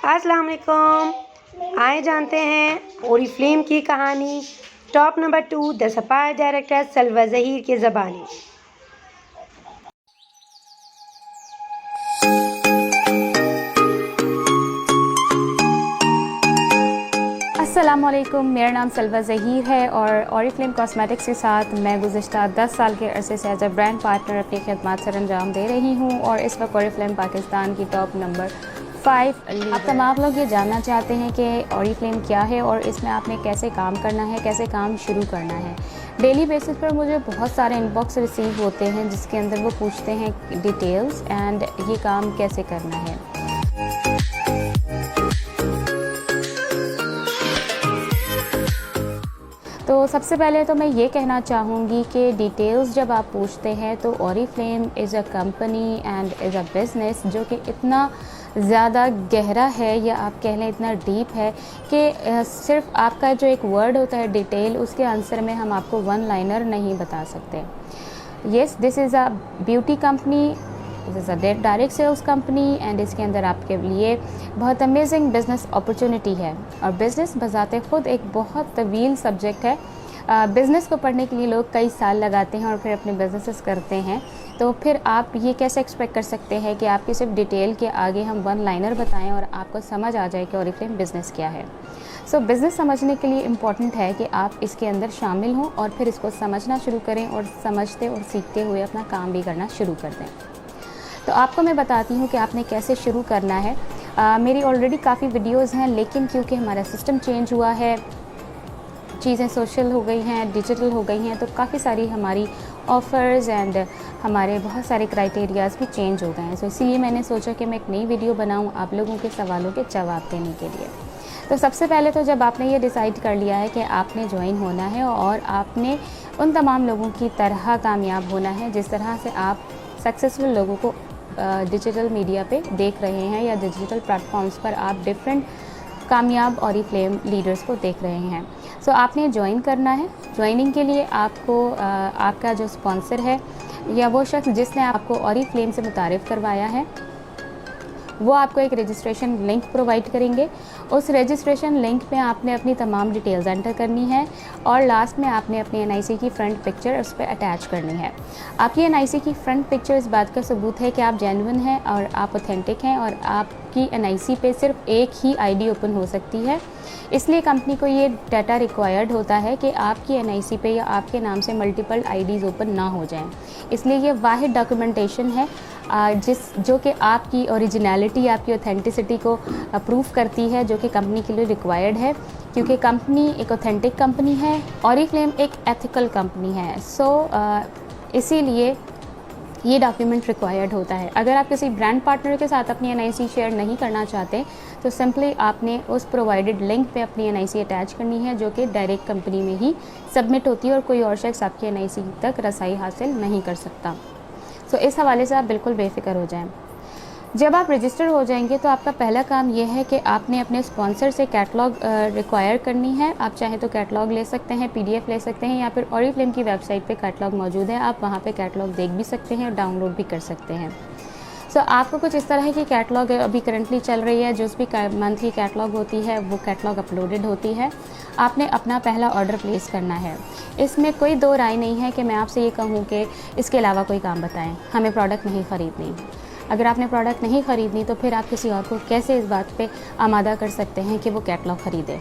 अस्सलाम वालेकुम। आए जानते हैं ओरिफ्लेम की कहानी। टॉप नंबर 2, द सफाई डायरेक्टर सलवा ज़हीर की ज़बानी। अस्सलामुअलैकुम, मेरा नाम सलवा ज़हीर है और ओरिफ्लेम कॉस्मेटिक्स के साथ मैं गुज़िश्ता 10 साल के अरसे से एज अ ब्रांड पार्टनर अपनी खिदमत सर अंजाम दे रही हूँ और इस वक्त ओरिफ्लेम पाकिस्तान की टॉप नंबर 5 आप तमाम लोग ये जानना चाहते हैं कि ओरिफ्लेम क्या है और इसमें आपने कैसे काम करना है, कैसे काम शुरू करना है। डेली बेसिस पर मुझे बहुत सारे इनबॉक्स रिसीव होते हैं जिसके अंदर वो पूछते हैं डिटेल्स एंड ये काम कैसे करना है। तो सबसे पहले तो मैं ये कहना चाहूँगी कि डिटेल्स जब आप पूछते हैं तो Oriflame is a company and is a business जो कि इतना ज़्यादा गहरा है या आप कह लें इतना डीप है कि सिर्फ आपका जो एक वर्ड होता है डिटेल, उसके आंसर में हम आपको वन लाइनर नहीं बता सकते। Yes, this is a beauty company, this is a direct sales company and इसके अंदर आपके लिए बहुत अमेजिंग बिज़नेस अपॉर्चुनिटी है। और बिज़नेस बज़ाते ख़ुद एक बहुत तवील सब्जेक्ट है। बिज़नेस को पढ़ने के लिए लोग कई साल लगाते हैं और फिर अपने बिज़नेसेस करते हैं, तो फिर आप ये कैसे एक्सपेक्ट कर सकते हैं कि आपकी सिर्फ डिटेल के आगे हम वन लाइनर बताएं और आपको समझ आ जाए कि ओरिफ्लेम बिज़नेस क्या है। सो बिज़नेस समझने के लिए इम्पॉर्टेंट है कि आप इसके अंदर शामिल हों और फिर इसको समझना शुरू करें और समझते और सीखते हुए अपना काम भी करना शुरू कर दें। तो आपको मैं बताती हूँ कि आपने कैसे शुरू करना है। मेरी ऑलरेडी काफ़ी वीडियोज़ हैं, लेकिन क्योंकि हमारा सिस्टम चेंज हुआ है, चीज़ें सोशल हो गई हैं, डिजिटल हो गई हैं, तो काफ़ी सारी हमारी ऑफ़र्स एंड हमारे बहुत सारे क्राइटेरियाज़ भी चेंज हो गए हैं। तो इसीलिए मैंने सोचा कि मैं एक नई वीडियो बनाऊँ आप लोगों के सवालों के जवाब देने के लिए। तो सबसे पहले तो जब आपने ये डिसाइड कर लिया है कि आपने ज्वाइन होना है और आपने उन तमाम लोगों की तरह कामयाब होना है जिस तरह से आप सक्सेसफुल लोगों को डिजिटल मीडिया पे देख रहे हैं या डिजिटल प्लेटफॉर्म्स पर आप डिफरेंट कामयाब ओरिफ्लेम लीडर्स को देख रहे हैं। सो आपने ज्वाइन करना है। ज्वाइनिंग के लिए आपको आपका जो स्पॉन्सर है या वो शख्स जिसने आपको ओरिफ्लेम से मुतारिफ़ करवाया है वो आपको एक रजिस्ट्रेशन लिंक प्रोवाइड करेंगे। उस रजिस्ट्रेशन लिंक पे आपने अपनी तमाम डिटेल्स एंटर करनी है और लास्ट में आपने अपनी एनआईसी की फ्रंट पिक्चर उस पर अटैच करनी है। आपकी एनआईसी की फ्रंट पिक्चर इस बात का सबूत है कि आप जेन्युइन हैं और आप ऑथेंटिक हैं और आपकी एनआईसी पे सिर्फ एक ही आईडी ओपन हो सकती है। इसलिए कंपनी को ये डाटा रिक्वायर्ड होता है कि आपकी एनआईसी पे या आपके नाम से मल्टीपल आईडीज़ ओपन ना हो जाएं। इसलिए ये वाहिद डॉक्यूमेंटेशन है जो कि आपकी ओरिजिनलिटी, आपकी ऑथेंटिसिटी को प्रूव करती है, जो कि कंपनी के लिए रिक्वायर्ड है, क्योंकि कंपनी एक ऑथेंटिक कंपनी है। ओरिफ्लेम एक एथिकल कंपनी है। इसीलिए ये डॉक्यूमेंट रिक्वायर्ड होता है। अगर आप किसी ब्रांड पार्टनर के साथ अपनी एनआईसी शेयर नहीं करना चाहते तो सिंपली आपने उस प्रोवाइडेड लिंक पे अपनी एनआईसी अटैच करनी है, जो कि डायरेक्ट कंपनी में ही सबमिट होती है और कोई और शख्स आपकी एनआईसी तक रसाई हासिल नहीं कर सकता। सो इस हवाले से आप बिल्कुल बेफिक्र हो जाएं। जब आप रजिस्टर हो जाएंगे तो आपका पहला काम यह है कि आपने अपने स्पॉन्सर से कैटलॉग रिक्वायर करनी है। आप चाहे तो कैटलॉग ले सकते हैं, पीडीएफ ले सकते हैं या फिर ओरिफ्लेम की वेबसाइट पे कैटलॉग मौजूद है, आप वहाँ पे कैटलॉग देख भी सकते हैं और डाउनलोड भी कर सकते हैं। सो आपको कुछ इस तरह की कैटलॉग अभी करंटली चल रही है, जो भी मंथ की कैटलॉग होती है वो कैटलॉग अपलोडेड होती है। आपने अपना पहला ऑर्डर प्लेस करना है। इसमें कोई दो राय नहीं है कि मैं आपसे ये कहूँ कि इसके अलावा कोई काम बताएं, हमें प्रोडक्ट नहीं ख़रीदनी। अगर आपने प्रोडक्ट नहीं ख़रीदनी तो फिर आप किसी और को कैसे इस बात पे आमादा कर सकते हैं कि वो कैटलॉग ख़रीदे।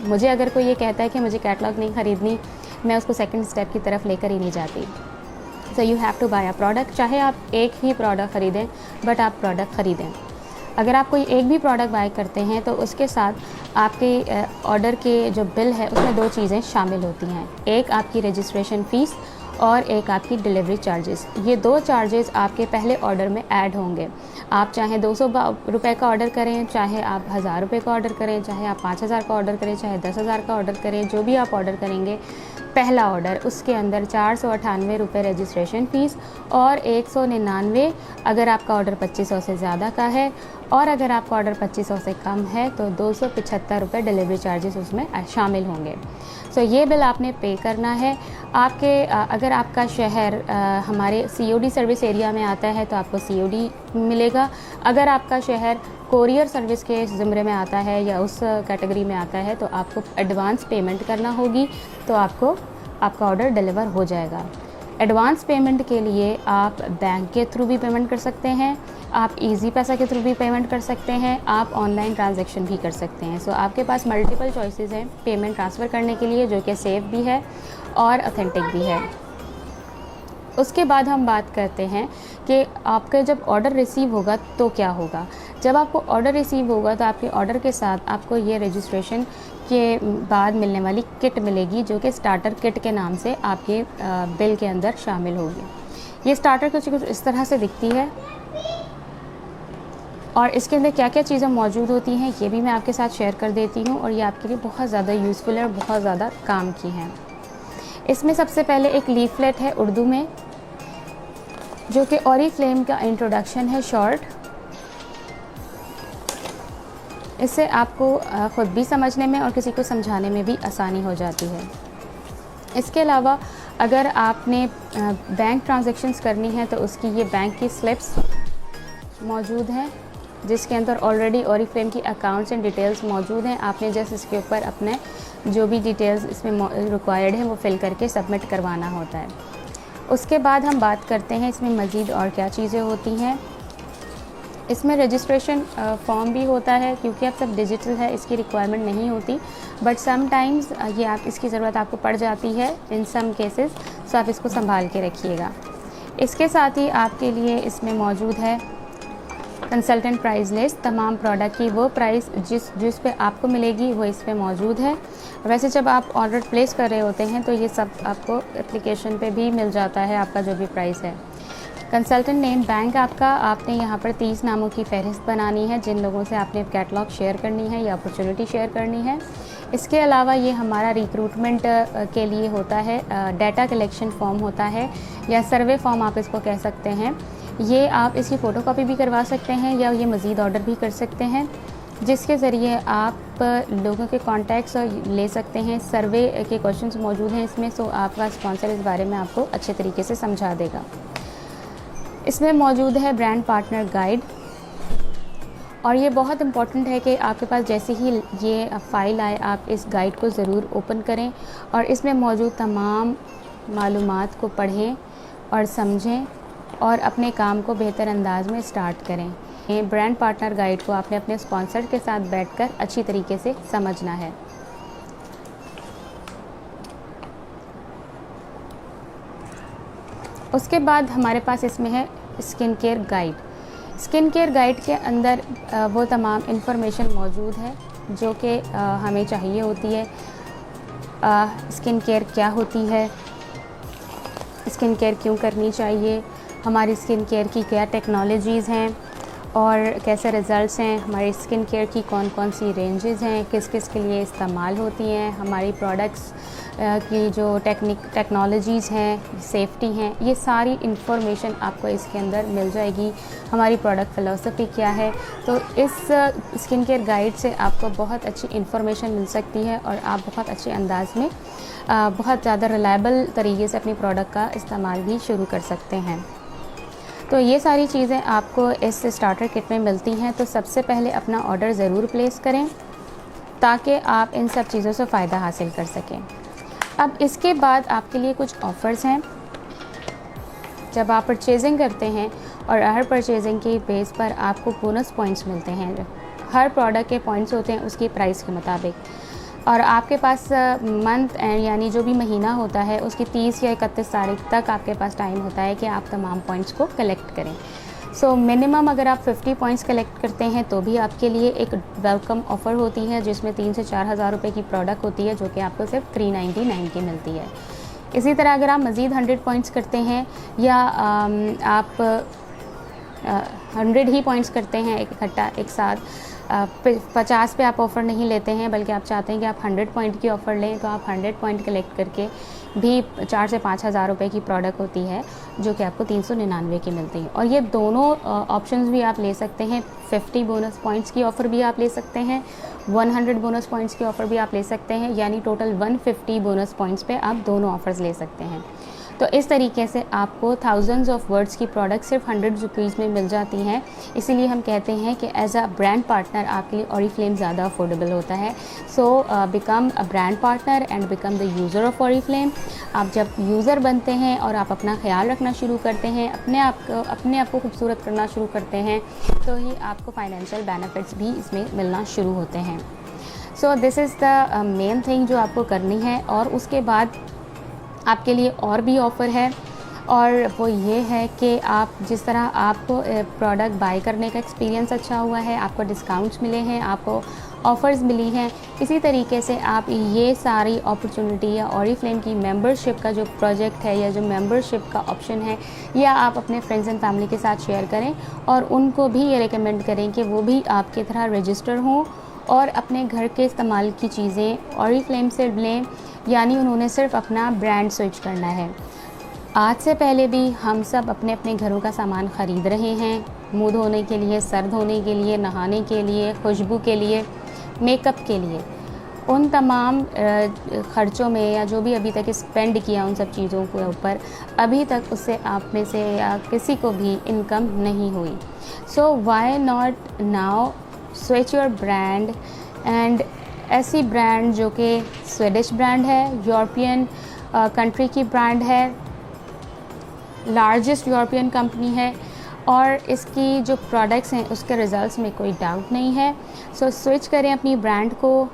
मुझे अगर कोई ये कहता है कि मुझे कैटलॉग नहीं ख़रीदनी, मैं उसको सेकंड स्टेप की तरफ लेकर ही नहीं जाती। You have to buy a product. चाहे आप एक ही प्रोडक्ट ख़रीदें, बट आप प्रोडक्ट ख़रीदें। अगर आप कोई एक भी प्रोडक्ट बाय करते हैं तो उसके साथ आपके ऑर्डर के जो बिल है उसमें दो चीज़ें शामिल होती हैं, एक आपकी रजिस्ट्रेशन फ़ीस और एक आपकी डिलीवरी चार्जेस। ये दो चार्जेस आपके पहले ऑर्डर में ऐड होंगे। आप चाहे 200 रुपये का ऑर्डर करें, चाहे आप 1000 रुपये का ऑर्डर करें, चाहे आप 5000 का ऑर्डर करें, चाहे 10,000 का ऑर्डर करें, जो भी आप ऑर्डर करेंगे पहला ऑर्डर उसके अंदर 498 रुपये रजिस्ट्रेशन फ़ीस और 199 अगर आपका ऑर्डर 2500 से ज़्यादा का है, और अगर आपका ऑर्डर 2500 से कम है तो 275 रुपये डिलीवरी चार्जेस उसमें शामिल होंगे। ये बिल आपने पे करना है। अगर आपका शहर हमारे सीओडी सर्विस एरिया में आता है तो आपको सीओडी मिलेगा। अगर आपका शहर कोरियर सर्विस के ज़िम्मे में आता है या उस कैटेगरी में आता है तो आपको एडवांस पेमेंट करना होगी, तो आपको आपका ऑर्डर डिलीवर हो जाएगा। एडवांस पेमेंट के लिए आप बैंक के थ्रू भी पेमेंट कर सकते हैं, आप इजी पैसा के थ्रू भी पेमेंट कर सकते हैं, आप ऑनलाइन ट्रांजैक्शन भी कर सकते हैं। सो आपके पास मल्टीपल चॉइसेस हैं पेमेंट ट्रांसफ़र करने के लिए, जो कि सेफ़ भी है और ऑथेंटिक भी है। उसके बाद हम बात करते हैं कि आपका जब ऑर्डर रिसीव होगा तो क्या होगा। जब आपको ऑर्डर रिसीव होगा तो आपके ऑर्डर के साथ आपको ये रजिस्ट्रेशन के बाद मिलने वाली किट मिलेगी, जो कि स्टार्टर किट के नाम से आपके बिल के अंदर शामिल होगी। ये स्टार्टर कुछ इस तरह से दिखती है और इसके अंदर क्या क्या चीज़ें मौजूद होती हैं ये भी मैं आपके साथ शेयर कर देती हूँ, और ये आपके लिए बहुत ज़्यादा यूज़फुल है और बहुत ज़्यादा काम की हैं। इसमें सबसे पहले एक लीफलेट है उर्दू में, जो कि ऑरीफ्लेम का इंट्रोडक्शन है शॉर्ट। इससे आपको ख़ुद भी समझने में और किसी को समझाने में भी आसानी हो जाती है। इसके अलावा अगर आपने बैंक ट्रांजैक्शंस करनी है तो उसकी ये बैंक की स्लिप्स मौजूद हैं, जिसके अंदर ऑलरेडी ऑरीफ्लेम की अकाउंट्स एंड डिटेल्स मौजूद हैं। आपने जस्ट इसके ऊपर अपने जो भी डिटेल्स इसमें रिक्वायर्ड हैं वो फिल करके सबमिट करवाना होता है। उसके बाद हम बात करते हैं इसमें मज़ीद और क्या चीज़ें होती हैं। इसमें रजिस्ट्रेशन फॉर्म भी होता है, क्योंकि अब सब डिजिटल है इसकी रिक्वायरमेंट नहीं होती, बट समटाइम्स ये आप इसकी ज़रूरत आपको पड़ जाती है इन सम केसेस, सो आप इसको संभाल के रखिएगा। इसके साथ ही आपके लिए इसमें मौजूद है कंसल्टेंट प्राइस लिस्ट। तमाम प्रोडक्ट की वो प्राइस जिस पे आपको मिलेगी वो इस पे मौजूद है। वैसे जब आप ऑर्डर प्लेस कर रहे होते हैं तो ये सब आपको एप्लीकेशन पे भी मिल जाता है, आपका जो भी प्राइस है। कंसल्टेंट नेम बैंक आपने यहाँ पर 30 नामों की फ़हरिस्त बनानी है, जिन लोगों से आपने कैटलॉग शेयर करनी है या अपॉर्चुनिटी शेयर करनी है। इसके अलावा ये हमारा रिक्रूटमेंट के लिए होता है, डाटा कलेक्शन फॉर्म होता है या सर्वे फॉर्म आप इसको कह सकते हैं। ये आप इसकी फ़ोटोकॉपी भी करवा सकते हैं या ये मज़ीद ऑर्डर भी कर सकते हैं, जिसके ज़रिए आप लोगों के कॉन्टैक्ट्स ले सकते हैं। सर्वे के क्वेश्चंस मौजूद हैं इसमें, सो आपका स्पॉन्सर इस बारे में आपको अच्छे तरीके से समझा देगा। इसमें मौजूद है ब्रांड पार्टनर गाइड, और ये बहुत इम्पॉर्टेंट है कि आपके पास जैसे ही ये फ़ाइल आए आप इस गाइड को ज़रूर ओपन करें और इसमें मौजूद तमाम मालूमात को पढ़ें और समझें और अपने काम को बेहतर अंदाज में स्टार्ट करें। ये ब्रांड पार्टनर गाइड को आपने अपने स्पॉन्सर के साथ बैठकर अच्छी तरीके से समझना है। उसके बाद हमारे पास इसमें है skin care guide. Skin care guide के अंदर वो तमाम इन्फॉर्मेशन मौजूद है जो कि हमें चाहिए होती है। स्किन केयर क्या होती है, स्किन केयर क्यों करनी चाहिए, हमारी स्किन केयर की क्या टेक्नोलॉजीज़ हैं और कैसे रिज़ल्ट्स हैं, हमारी स्किन केयर की कौन कौन सी रेंजेस हैं, किस किस के लिए इस्तेमाल होती हैं, हमारी प्रोडक्ट्स की जो टेक्नोलॉजीज़ हैं, सेफ्टी हैं, ये सारी इंफॉर्मेशन आपको इसके अंदर मिल जाएगी। हमारी प्रोडक्ट फ़िलॉसफी क्या है, तो इस स्किन केयर गाइड से आपको बहुत अच्छी इंफॉर्मेशन मिल सकती है और आप बहुत अच्छे अंदाज में बहुत ज़्यादा रिलायबल तरीके से अपनी प्रोडक्ट का इस्तेमाल भी शुरू कर सकते हैं। तो ये सारी चीज़ें आपको इस स्टार्टर किट में मिलती हैं। तो सबसे पहले अपना ऑर्डर ज़रूर प्लेस करें ताकि आप इन सब चीज़ों से फ़ायदा हासिल कर सकें। अब इसके बाद आपके लिए कुछ ऑफ़र्स हैं। जब आप परचेजिंग करते हैं और हर परचेजिंग की बेस पर आपको बोनस पॉइंट्स मिलते हैं। हर प्रोडक्ट के पॉइंट्स होते हैं उसकी प्राइस के मुताबिक, और आपके पास मंथ एंड यानी जो भी महीना होता है उसकी 30 या 31 तारीख तक आपके पास टाइम होता है कि आप तमाम पॉइंट्स को कलेक्ट करें। सो मिनिमम अगर आप 50 पॉइंट्स कलेक्ट करते हैं तो भी आपके लिए एक वेलकम ऑफ़र होती है, जिसमें 3 से 4 हज़ार रुपये की प्रोडक्ट होती है जो कि आपको सिर्फ 399 की मिलती है। इसी तरह अगर आप मज़ीद 100 पॉइंट्स करते हैं या आप 100 ही पॉइंट्स करते हैं इकट्ठा एक साथ, 50 पे आप ऑफ़र नहीं लेते हैं बल्कि आप चाहते हैं कि आप 100 पॉइंट की ऑफ़र लें, तो आप 100 पॉइंट कलेक्ट करके भी 4 से 5 हज़ार रुपये की प्रोडक्ट होती है जो कि आपको 399 की मिलती है। और ये दोनों ऑप्शंस भी आप ले सकते हैं। 50 बोनस पॉइंट्स की ऑफ़र भी आप ले सकते हैं, 100 बोनस पॉइंट्स की ऑफ़र भी आप ले सकते हैं, यानी टोटल 150 बोनस पॉइंट्स पे आप दोनों ऑफ़र्स ले सकते हैं। तो इस तरीके से आपको थाउजेंड्स ऑफ वर्ड्स की प्रोडक्ट सिर्फ 100 रुपीज़ में मिल जाती हैं। इसीलिए हम कहते हैं कि एज अ ब्रांड पार्टनर आपके लिए ऑरिफ्लेम ज़्यादा अफोर्डेबल होता है। So become a brand partner and become the user of Oriflame. आप जब यूज़र बनते हैं और आप अपना ख्याल रखना शुरू करते हैं, अपने आप को खूबसूरत करना शुरू करते हैं, तो ही आपको फाइनेंशियल बेनिफिट्स भी इसमें मिलना शुरू होते हैं। So this is the main thing जो आपको करनी है। और उसके बाद आपके लिए और भी ऑफ़र है, और वो ये है कि आप जिस तरह आपको प्रोडक्ट बाय करने का एक्सपीरियंस अच्छा हुआ है, आपको डिस्काउंट्स मिले हैं, आपको ऑफ़र्स मिली हैं, इसी तरीके से आप ये सारी अपॉर्चुनिटी या ऑरिफ्लेम की मेंबरशिप का जो प्रोजेक्ट है या जो मेंबरशिप का ऑप्शन है, या आप अपने फ्रेंड्स एंड फैमिली के साथ शेयर करें और उनको भी ये रिकमेंड करें कि वो भी आपकी तरह रजिस्टर हों और अपने घर के इस्तेमाल की चीज़ें ऑरिफ्लेम से लें, यानी उन्होंने सिर्फ अपना ब्रांड स्विच करना है। आज से पहले भी हम सब अपने अपने घरों का सामान ख़रीद रहे हैं, मुंह धोने के लिए, सर धोने के लिए, नहाने के लिए, खुशबू के लिए, मेकअप के लिए। उन तमाम ख़र्चों में या जो भी अभी तक स्पेंड किया उन सब चीज़ों के ऊपर, अभी तक उससे आप में से या किसी को भी इनकम नहीं हुई। So why not now switch your brand, and ऐसी ब्रांड जो कि स्वीडिश ब्रांड है, यूरोपियन कंट्री की ब्रांड है, लार्जेस्ट यूरोपियन कंपनी है, और इसकी जो प्रोडक्ट्स हैं उसके रिज़ल्ट्स में कोई डाउट नहीं है। सो स्विच करें अपनी ब्रांड को,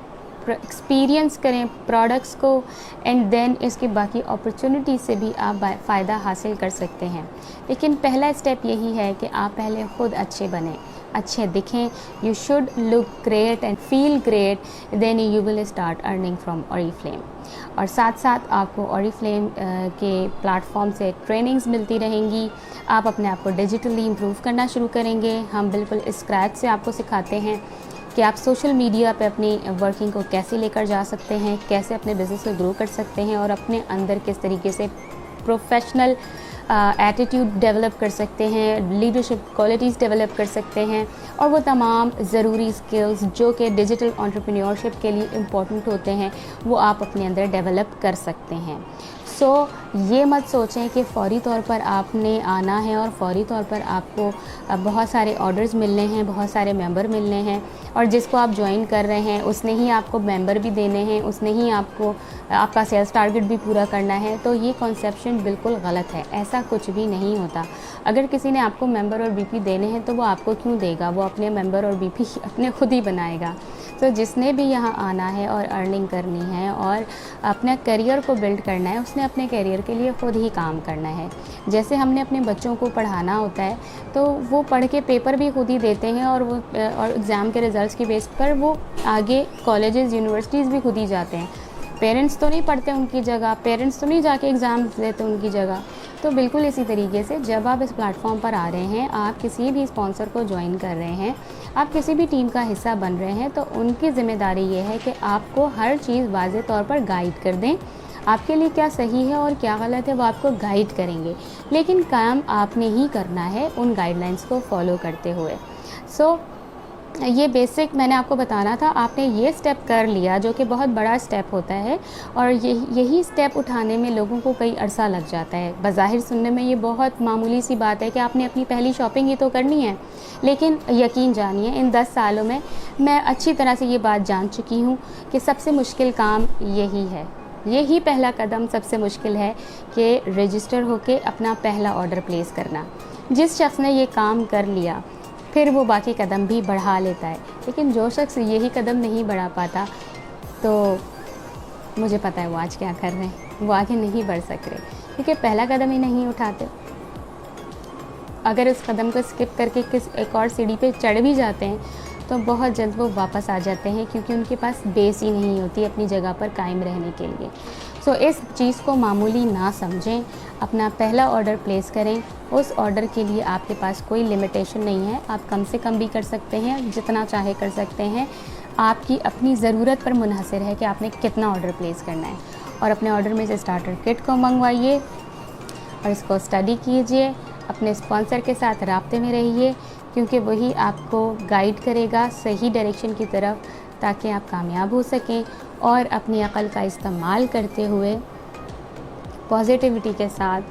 एक्सपीरियंस करें प्रोडक्ट्स को, एंड देन इसकी बाकी अपॉर्चुनिटी से भी आप फ़ायदा हासिल कर सकते हैं। लेकिन पहला स्टेप यही है कि आप पहले ख़ुद अच्छे बनें, अच्छे दिखें। You should look great and feel great, then you will start earning from Oriflame. और साथ साथ आपको ऑरिफ्लेम के प्लेटफॉर्म से ट्रेनिंग्स मिलती रहेंगी, आप अपने आप को डिजिटली इम्प्रूव करना शुरू करेंगे। हम बिल्कुल स्क्रैच से आपको सिखाते हैं कि आप सोशल मीडिया पे अपनी वर्किंग को कैसे लेकर जा सकते हैं, कैसे अपने बिज़नेस को ग्रो कर सकते हैं, और अपने अंदर किस तरीके से प्रोफेशनल एटीट्यूड डेवलप कर सकते हैं, लीडरशिप क्वालिटीज़ डेवलप कर सकते हैं, और वो तमाम ज़रूरी स्किल्स जो कि डिजिटल एंटरप्रेन्योरशिप के लिए इम्पॉर्टेंट होते हैं, वो आप अपने अंदर डेवलप कर सकते हैं। सो ये मत सोचें कि फ़ौरी तौर पर आपने आना है और फ़ौरी तौर पर आपको बहुत सारे ऑर्डर्स मिलने हैं, बहुत सारे मेंबर मिलने हैं, और जिसको आप ज्वाइन कर रहे हैं उसने ही आपको मेंबर भी देने हैं, उसने ही आपको आपका सेल्स टारगेट भी पूरा करना है। तो ये कॉन्सेप्शन बिल्कुल गलत है, ऐसा कुछ भी नहीं होता। अगर किसी ने आपको मेंबर और बीपी देने हैं तो वो आपको क्यों देगा, वो अपने मेंबर और बीपी अपने खुद ही बनाएगा। तो जिसने भी यहाँ आना है और अर्निंग करनी है और अपना करियर को बिल्ड करना है, उसने अपने करियर के लिए ख़ुद ही काम करना है। जैसे हमने अपने बच्चों को पढ़ाना होता है तो वो पढ़ के पेपर भी खुद ही देते हैं, और एग्ज़ाम के रिज़ल्ट्स की बेस पर वो आगे कॉलेजेस यूनिवर्सिटीज़ भी खुद ही जाते हैं। पेरेंट्स तो नहीं पढ़ते उनकी जगह, पेरेंट्स तो नहीं जाके एग्ज़ाम देते उनकी जगह। तो बिल्कुल इसी तरीके से जब आप इस प्लेटफॉर्म पर आ रहे हैं, आप किसी भी स्पॉन्सर को ज्वाइन कर रहे हैं, आप किसी भी टीम का हिस्सा बन रहे हैं, तो उनकी ज़िम्मेदारी ये है कि आपको हर चीज़ वाज़े तौर पर गाइड कर दें। आपके लिए क्या सही है और क्या गलत है वो आपको गाइड करेंगे, लेकिन काम आपने ही करना है उन गाइडलाइंस को फॉलो करते हुए। सो ये बेसिक मैंने आपको बताना था। आपने ये स्टेप कर लिया जो कि बहुत बड़ा स्टेप होता है, और यही स्टेप उठाने में लोगों को कई अरसा लग जाता है। बज़ाहिर सुनने में ये बहुत मामूली सी बात है कि आपने अपनी पहली शॉपिंग ही तो करनी है, लेकिन यकीन जानिए इन 10 सालों में मैं अच्छी तरह से ये बात जान चुकी हूँ कि सबसे मुश्किल काम यही है। यही पहला कदम सबसे मुश्किल है कि रजिस्टर होके अपना पहला ऑर्डर प्लेस करना। जिस शख्स ने ये काम कर लिया फिर वो बाकी कदम भी बढ़ा लेता है, लेकिन जो शख्स यही कदम नहीं बढ़ा पाता तो मुझे पता है वो आज क्या कर रहे हैं, वो आगे नहीं बढ़ सक रहे क्योंकि पहला कदम ही नहीं उठाते। अगर इस कदम को स्किप करके एक और सीढ़ी पे चढ़ भी जाते हैं तो बहुत जल्द वो वापस आ जाते हैं, क्योंकि उनके पास बेस ही नहीं होती अपनी जगह पर कायम रहने के लिए। सो इस चीज़ को मामूली ना समझें, अपना पहला ऑर्डर प्लेस करें। उस ऑर्डर के लिए आपके पास कोई लिमिटेशन नहीं है, आप कम से कम भी कर सकते हैं, जितना चाहे कर सकते हैं। आपकी अपनी ज़रूरत पर मुनहसर है कि आपने कितना ऑर्डर प्लेस करना है। और अपने ऑर्डर में से स्टार्टर किट को मंगवाइए और इसको स्टडी कीजिए, अपने स्पॉन्सर के साथ राब्ते में रहिए, क्योंकि वही आपको गाइड करेगा सही डायरेक्शन की तरफ, ताकि आप कामयाब हो सकें और अपनी अक़ल का इस्तेमाल करते हुए पॉजिटिविटी के साथ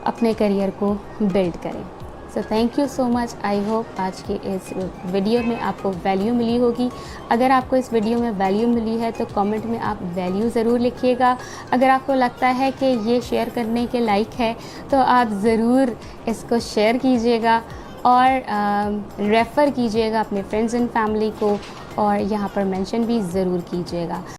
अपने करियर को बिल्ड करें। So thank you so much. I hope आज के इस वीडियो में आपको वैल्यू मिली होगी। अगर आपको इस वीडियो में वैल्यू मिली है तो कमेंट में आप वैल्यू ज़रूर लिखिएगा। अगर आपको लगता है कि ये शेयर करने के लायक है तो आप ज़रूर इसको शेयर कीजिएगा और रेफ़र कीजिएगा अपने फ्रेंड्स एंड फैमिली को, और यहाँ पर मेंशन भी ज़रूर कीजिएगा।